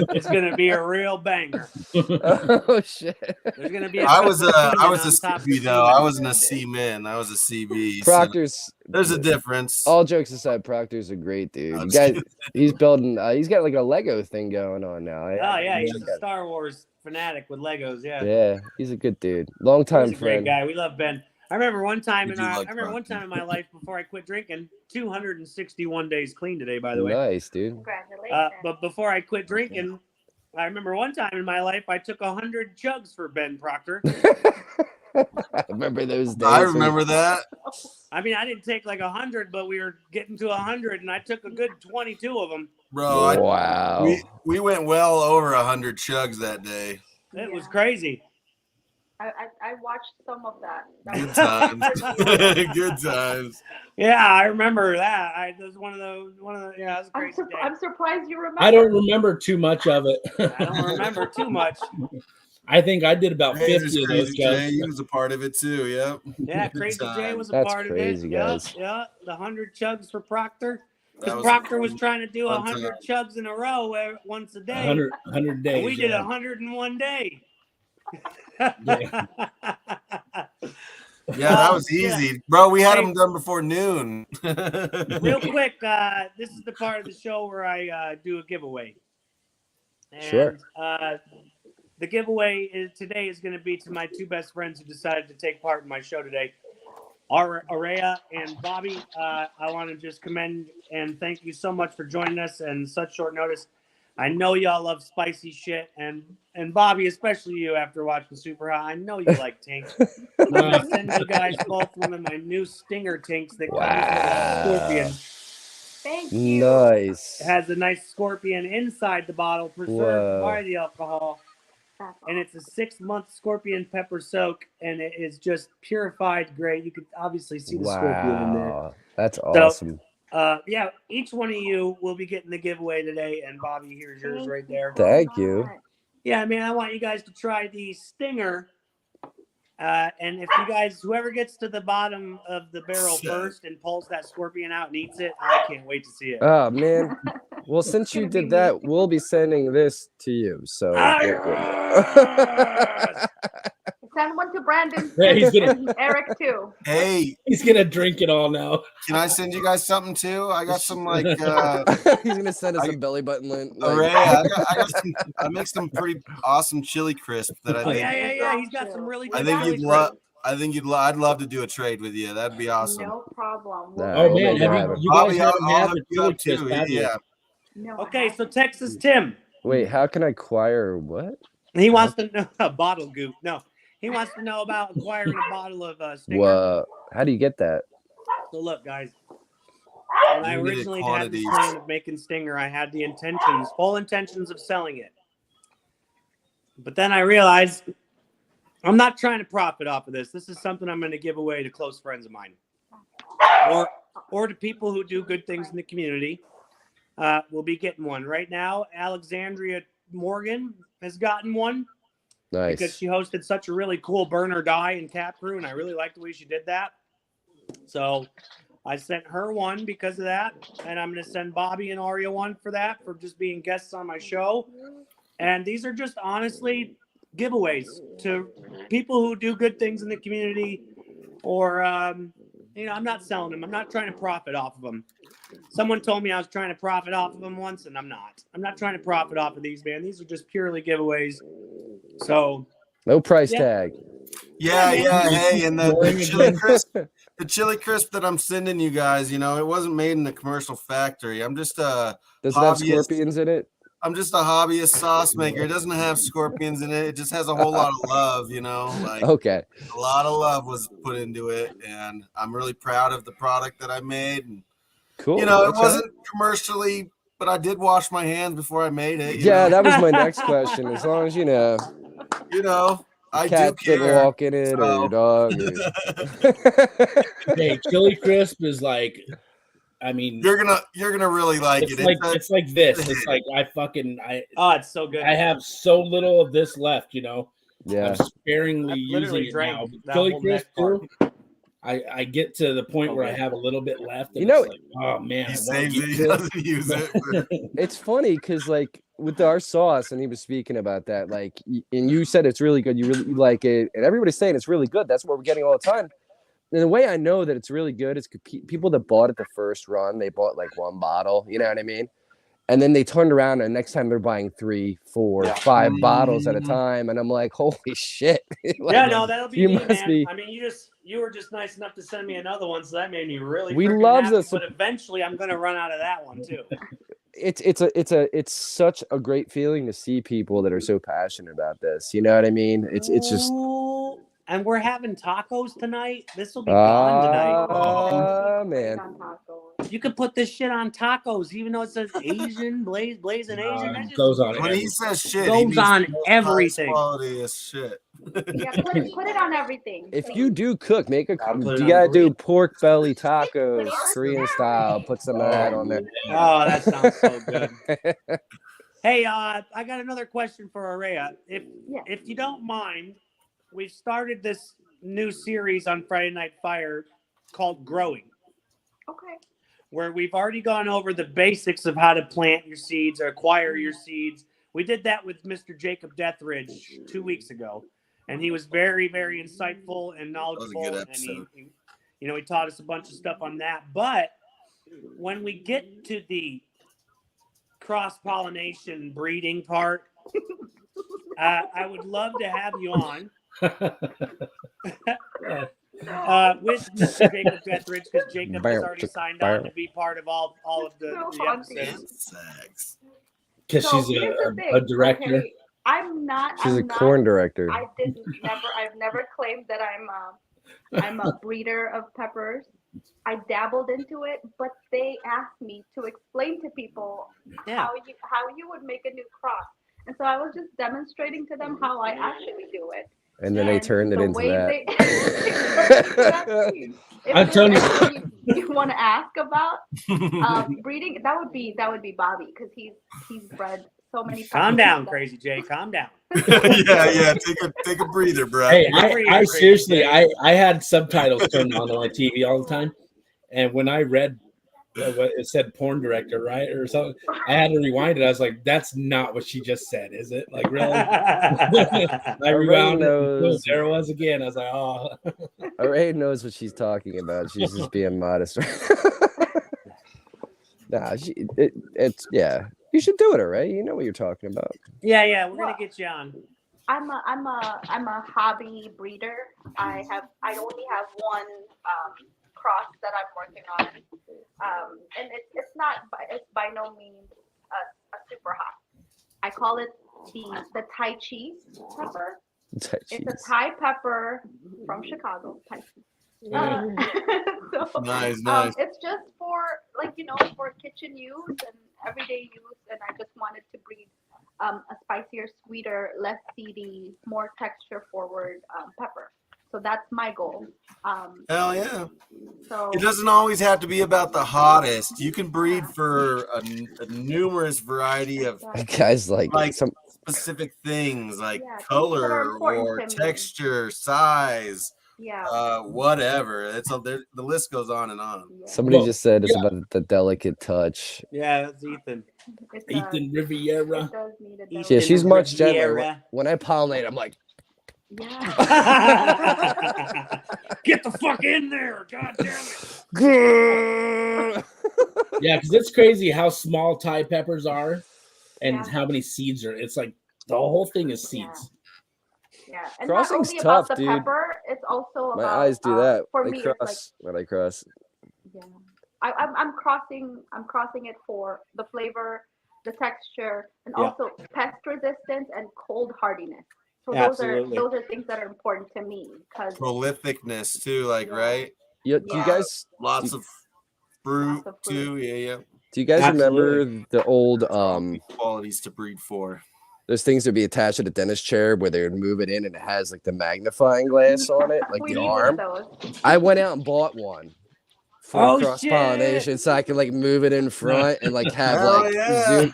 It's gonna be a real banger. Oh shit! There's gonna be. I was a CB though. I wasn't a C-man. I was a CB. Proctor's. So there's a difference. All jokes aside, Proctor's a great dude. You guys, he's building. He's got like a Lego thing going on now. Oh yeah, he's a Star Wars fanatic with Legos. Yeah. Yeah, he's a good dude. Long time he's a friend. Great guy. We love Ben. I remember one time in my life before I quit drinking, 261 days clean today, by the way. Nice, dude. Congratulations. But before I quit drinking, I remember one time in my life I took 100 chugs for Ben Proctor. I remember those days. I remember that. I mean, I didn't take like 100, but we were getting to 100, and I took a good 22 of them. Bro, wow. We went well over 100 chugs that day. It was crazy. I watched some of that. Good times. Good times. Yeah, I remember that. It was one of the yeah, it was a crazy day. I'm surprised you remember. I don't remember too much of it. I don't remember too much. I think I did about 50 of those chugs. He was a part of it too, yep. Yeah, Crazy Jay was a part of it. Guys. Yeah, the 100 chugs for Proctor. Because Proctor was trying to do 100 chugs in a row once a day. 100 days. We did 101 day. Yeah, that was easy. Bro, we had them done before noon. Real quick, this is the part of the show where I do a giveaway. And, sure. The giveaway today is going to be to my two best friends who decided to take part in my show today. Araya and Bobby, I want to just commend and thank you so much for joining us in such short notice. I know y'all love spicy shit, and Bobby, especially you after watching Superhot, I know you like tinks. I'm gonna send you guys both one of my new Stinger tinks that comes with a scorpion. Thank you. Nice. It has a nice scorpion inside the bottle, preserved by the alcohol. And it's a 6-month scorpion pepper soak, and it is just purified great. You could obviously see the scorpion in there. That's awesome. So, yeah, each one of you will be getting the giveaway today, and Bobby, here's yours right there. Thank you. Yeah, I mean, I want you guys to try the Stinger. And if you guys, whoever gets to the bottom of the barrel first and pulls that scorpion out and eats it, I can't wait to see it. Oh, man. Well, since you did that, we'll be sending this to you. So Send one to Brandon. Yeah, he's gonna, Eric too. Hey, he's gonna drink it all now. Can I send you guys something too? I got some like he's gonna send us some belly button lint. I make some pretty awesome chili crisp that I think. Yeah. He's got some really good. I think you'd love. I'd love to do a trade with you. That'd be awesome. No problem. Oh man, you guys haven't had the chili crisp, have you? Yeah. No, okay, so Texas Tim. Wait, how can I acquire what? He wants to know a bottle goop. No, he wants to know about acquiring a bottle of Stinger. What? How do you get that? So look, guys. When I originally had the plan of making Stinger, I had the full intentions of selling it. But then I realized I'm not trying to profit off of this. This is something I'm going to give away to close friends of mine, or to people who do good things in the community. We'll be getting one right now. Alexandria Morgan has gotten one. Nice. Because she hosted such a really cool burn or die in Cap Crew, and I really liked the way she did that. So I sent her one because of that, and I'm going to send Bobby and Aria one for that, for just being guests on my show. And these are just honestly giveaways to people who do good things in the community, or I'm not selling them. I'm not trying to profit off of them. Someone told me I was trying to profit off of them once, and I'm not. I'm not trying to profit off of these, man. These are just purely giveaways. So no price tag. Yeah. Hey, and the chili crisp that I'm sending you guys, it wasn't made in a commercial factory. I'm just a Does it have scorpions in it? I'm just a hobbyist sauce maker. It doesn't have scorpions in it. It just has a whole lot of love, Like okay. A lot of love was put into it, and I'm really proud of the product that I made. And, cool. It wasn't commercially, but I did wash my hands before I made it. Yeah, that was my next question. As long as I cat do care. didn't walk in it, or your dog. Hey, chili crisp is like, I mean, you're gonna really like it. It's like this. It's like oh, it's so good. I have so little of this left, Yeah, I'm sparingly using it now. Chili crisp too. I get to the point where I have a little bit left. And it's like, oh man, he saves it. He doesn't use it. It's funny because with our sauce, and he was speaking about that, and you said it's really good. You really like it, and everybody's saying it's really good. That's what we're getting all the time. And the way I know that it's really good is people that bought it the first run, they bought one bottle. You know what I mean? And then they turned around, and next time they're buying 3, 4, 5 bottles at a time. And I'm like, holy shit. That'll be me, man. I mean, you were just nice enough to send me another one, so that made me really happy. But eventually I'm going to run out of that one too. It's such a great feeling to see people that are so passionate about this. You know what I mean? It's just. And we're having tacos tonight. This will be gone tonight. Oh man. You could put this shit on tacos, even though it says Asian, Blazin Asian. Goes on. When he says shit, goes on everything. Quality is shit. Yeah, put it on everything. If you do cook, you gotta do pork belly tacos, Korean style. Put some of that on there. Oh, that sounds so good. Hey, I got another question for Aria. If you don't mind, we've started this new series on Friday Night Fire called Growing. Okay. Where we've already gone over the basics of how to plant your seeds or acquire your seeds. We did that with Mr. Jacob Deathridge 2 weeks ago, and he was very, very insightful and knowledgeable. That was a good episode. And he taught us a bunch of stuff on that. But when we get to the cross-pollination breeding part, I would love to have you on. With Mr. Jacob Deathridge, because Jacob has already signed on to be part of all of the episodes. Because So she's here's the thing, a director. okay? I'm not. She's I'm a not, corn director. I've never claimed that I'm a breeder of peppers. I dabbled into it, but they asked me to explain to people how you would make a new cross, and so I was just demonstrating to them how I actually do it. And then they turned it the into way that. they turned into that scene. I'm If telling there's you. anything you want to ask about breeding, that would be Bobby, because he's bred so many. Calm down, peppers. Crazy Jay. Calm down. yeah. Take a breather, bro. Hey, I seriously, Jay. I had subtitles turned on my TV all the time, and when I read what it said, porn director, right, or something, I had to rewind it. I was like, "That's not what she just said, is it?" Like, really? I rewound it. And there it was again. I was like, "Oh." Ray knows what she's talking about. She's just being modest. Nah, it's yeah. You should do it, Ray. You know what you're talking about. Yeah, we're gonna get you on. I'm a hobby breeder. I only have one cross that I'm working on, and it's by no means a super hot. I call it the Tai Chi pepper. It's a Thai pepper from Chicago. Tai Chi. So, Nice. It's just for for kitchen use and everyday use, and I just wanted to breed a spicier, sweeter, less seedy, more texture forward pepper. So that's my goal. Hell yeah. So It doesn't always have to be about the hottest. You can breed for a numerous variety of Guys like some specific things like things that are color important or to me. texture, size, yeah. whatever. The list goes on and on. somebody just said it's about the delicate touch. Yeah, that's Ethan. Ethan Riviera. It does need a Yeah, delicate she's much gentler. Riviera. When I pollinate, I'm like, Yeah. Get the fuck in there! God damn it! Yeah, because it's crazy how small Thai peppers are, and Yeah. how many seeds are. It's like the whole thing is seeds. Yeah, and Crossing's not only tough, about the dude. pepper, it's also my about eyes do that. for They me, it's like cross when I cross. yeah. I'm crossing it for the flavor, the texture, and Yeah. also pest resistance and cold hardiness. So Absolutely. those are things that are important to me because Prolificness too, right? Do you guys Lots of fruit Lots of too. Yeah. do you guys Absolutely. remember the old Qualities to breed for. those things would be attached to the dentist chair where they would move it in and it has like the magnifying glass on it, like we the need arm? one of those. I went out and bought one for Oh, cross pollination so I could like move it in front and like have Hell like yeah. zoom.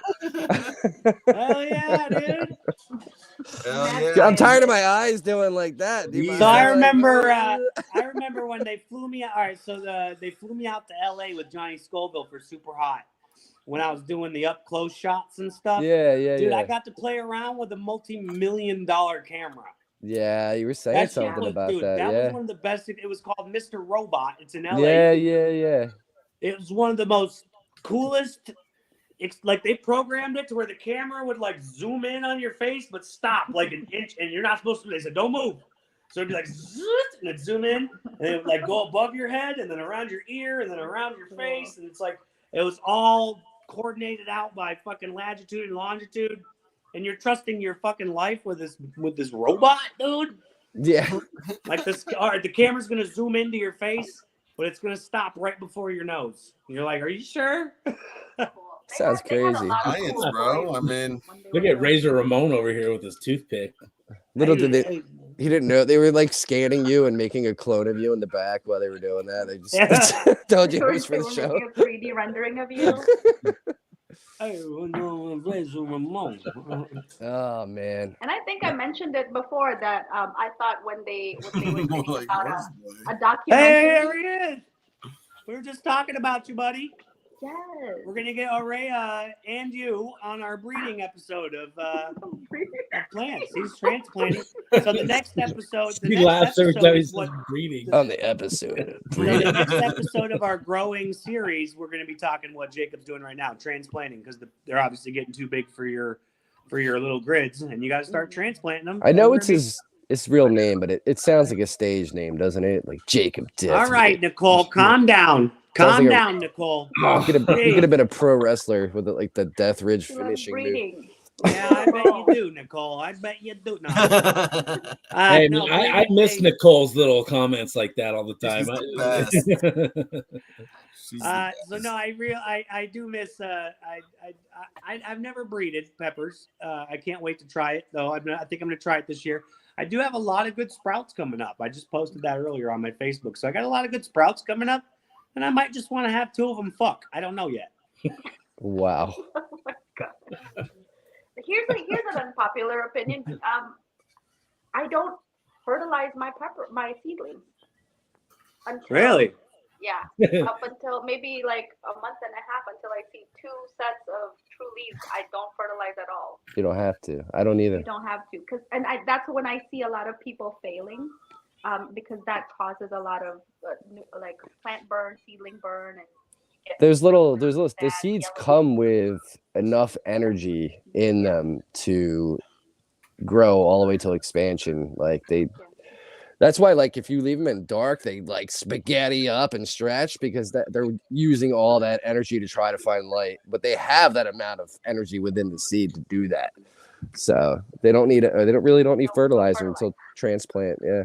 Hell yeah, dude! Hell yeah. I'm tired of my eyes doing like that. Dude. So I Like, remember when they flew me. All right, so they flew me out to LA with Johnny Scoville for Superhot when I was doing the up close shots and stuff. yeah, Dude, yeah. I got to play around with a multi-million-dollar camera. Yeah, you were saying That shit something was, about dude, that. that Yeah. was one of the best. It was called Mr. Robot. It's in LA. Yeah. It was one of the most coolest. It's like they programmed it to where the camera would like zoom in on your face, but stop like an inch, and you're not supposed to. They said, "Don't move." So it'd be like, zzz, and it'd zoom in, and it would like go above your head, and then around your ear, and then around your face, and it's like it was all coordinated out by fucking latitude and longitude, and you're trusting your fucking life with this robot, dude. Yeah. Like this, all right, the camera's gonna zoom into your face, but it's gonna stop right before your nose. And you're like, "Are you sure?" Sounds crazy. Science, bro. I mean, Look at Razor Ramon over here with his toothpick. Little did they, Hey, he didn't know they were like scanning you and making a clone of you in the back while they were doing that. They just told you it was for the show. Making a 3D rendering of you. Oh man. And I think I mentioned it before that I thought when they were thinking like, about where's a Hey, documentary. there he is. We were just talking about you, buddy. Yes. We're gonna get Aurea and you on our breeding episode of plants. He's transplanting. So the next episode, He laughs every time he says breeding. On the episode. So the next episode of our growing series, we're going to be talking what Jacob's doing right now, transplanting, because they're obviously getting too big for your little grids, and you got to start transplanting them. I know it's his real name, but it sounds like a stage name, doesn't it? Like Jacob Diff. All right, Nicole, calm down. Calm like down, Nicole. You could have been a pro wrestler with like the Death Ridge finishing move. Yeah, I bet you do, Nicole. I bet you do. No, Hey, no, I miss Nicole's little comments like that all the time. So no, I do miss. I've never breeded peppers. I can't wait to try it though. I think I'm gonna try it this year. I do have a lot of good sprouts coming up. I just posted that earlier on my Facebook, so I got a lot of good sprouts coming up, and I might just want to have 2 of them fuck. I don't know yet. Wow. Oh my God. Here's an unpopular opinion. I don't fertilize my seedlings. Really? Yeah. Up until maybe like a month and a half until I see 2 sets of true leaves, I don't fertilize at all. You don't have to. I don't either. You don't have to, that's when I see a lot of people failing, because that causes a lot of like plant burn, seedling burn, and the seeds come with enough energy in them to grow all the way till expansion. Like that's why, like, if you leave them in dark, they like spaghetti up and stretch because they're using all that energy to try to find light. But they have that amount of energy within the seed to do that. So they don't need fertilizer until transplant. Yeah.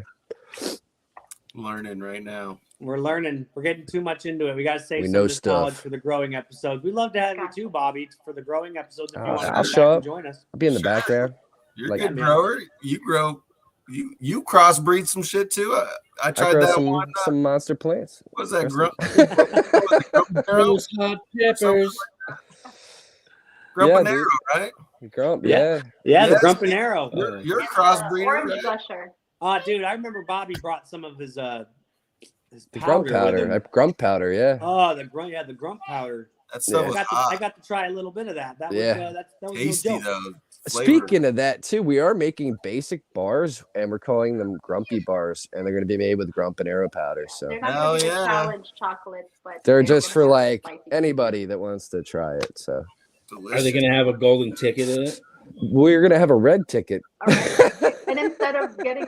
Learning right now. We're learning. We're getting too much into it. We got to save some of this knowledge for the growing episodes. We'd love to have you too, Bobby, for the growing episodes. If you want to I'll show up. Join us. I'll be in the background. You're a good grower. You grow. You crossbreed some shit too. I tried that one. Some monster plants. What's that? Hot peppers. Grumpanero, right? Grump, yeah. Yeah, the Grumpanero. You're a crossbreeder. Orange gusher. Oh, dude, I remember Bobby brought some of his grump powder. Grump powder, yeah. Oh, the grump powder. That stuff was hot. I got to try a little bit of that. That was tasty no joke. though. Speaking of that too, we are making basic bars and we're calling them Grumpy bars, and they're going to be made with Grumpanero powder. So they're not challenge chocolates, but they're just for like anybody that wants to try it. So are they going to have a golden ticket in it? We're going to have a red ticket. And instead of getting a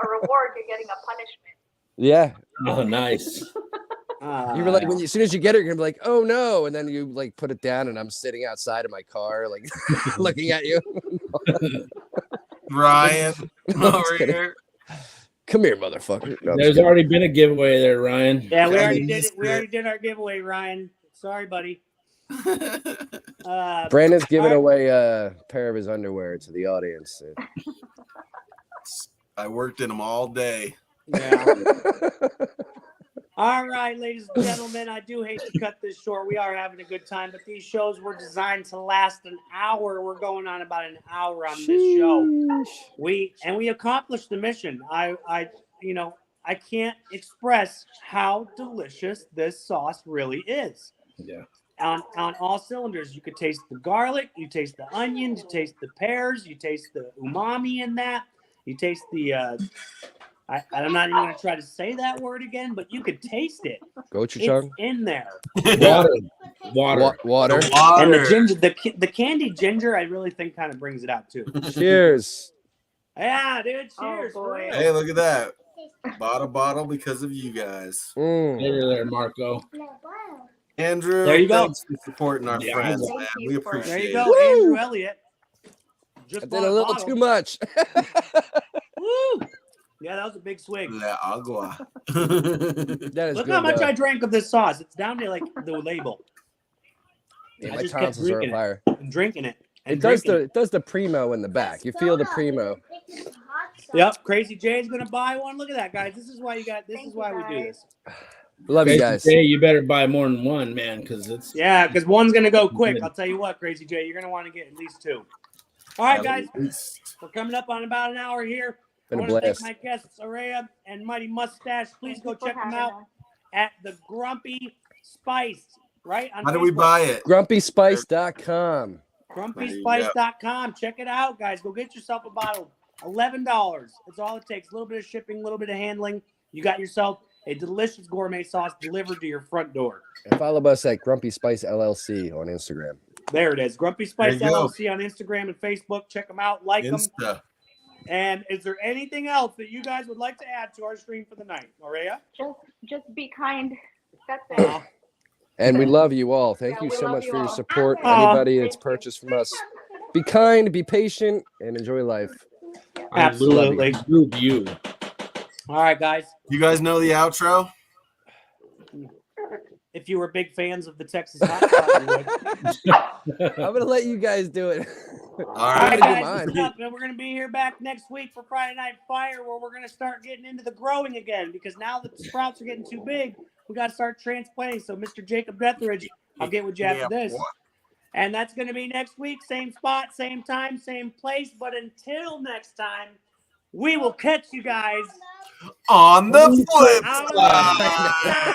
reward, you're getting a punishment. Yeah. Oh, nice. You were like, as soon as you get it, you're gonna be like, oh no, and then you like put it down, and I'm sitting outside of my car, like looking at you. Ryan, over here. Come here, motherfucker. No, there's already been a giveaway there, Ryan. Yeah, we already did it. We already did our giveaway, Ryan. Sorry, buddy. Brandon's giving away a pair of his underwear to the audience. I worked in them all day. Yeah. All right, ladies and gentlemen, I do hate to cut this short. We are having a good time, but these shows were designed to last an hour. We're going on about an hour on this show. We accomplished the mission. I can't express how delicious this sauce really is. Yeah. On all cylinders, you could taste the garlic, you taste the onions, you taste the pears, you taste the umami in that, you taste the I'm not even going to try to say that word again, but you could taste it. Gochujang? It's in there. Water. And the ginger, the candied ginger, I really think kind of brings it out too. Cheers. Yeah, dude. Cheers. Oh, boy. Hey, look at that. Bottle because of you guys. Hey there, Marco. Andrew, there you go. Thanks for supporting our friends, man. We appreciate it. There you go, Andrew Elliott. I did a little too much. Woo! Yeah, that was a big swig. La agua. That is Look good, how much I drank of this sauce. It's down to like the label. Yeah, I my just kept tonsils are on drinking fire. and drinking it. It does the primo in the back. You feel the primo. Yep, Crazy Jay's gonna buy one. Look at that, guys. This is why we do this. Love you guys. Jay, you better buy more than one, man, because because one's gonna go quick. I'll tell you what, Crazy Jay, you're gonna want to get at least 2. All right, guys, we're coming up on about an hour here. I want to thank my guests, Araya and Mighty Mustache. Please go check them out at the Grumpy Spice, right? How do we buy it? GrumpySpice.com. GrumpySpice.com. Check it out, guys. Go get yourself a bottle. $11. That's all it takes. A little bit of shipping, a little bit of handling. You got yourself a delicious gourmet sauce delivered to your front door. And follow us at Grumpy Spice LLC on Instagram. There it is. Grumpy Spice LLC on Instagram and Facebook. Check them out. Like them. And is there anything else that you guys would like to add to our stream for the night, Maria? Just be kind. That's it. And we love you all. Thank you so much for your support. Anybody that's purchased from us, be kind, be patient, and enjoy life. Absolutely. You. All right, guys. You guys know the outro? If you were big fans of the Texas Hot Sauce, you would. I'm going to let you guys do it. All All right. right, guys. What's up? And we're going to be here back next week for Friday Night Fire, where we're going to start getting into the growing again, because now that the sprouts are getting too big, we got to start transplanting. So, Mr. Jacob Deathridge, I'll get with you after this. And that's going to be next week, same spot, same time, same place. But until next time, we will catch you guys on the flip side.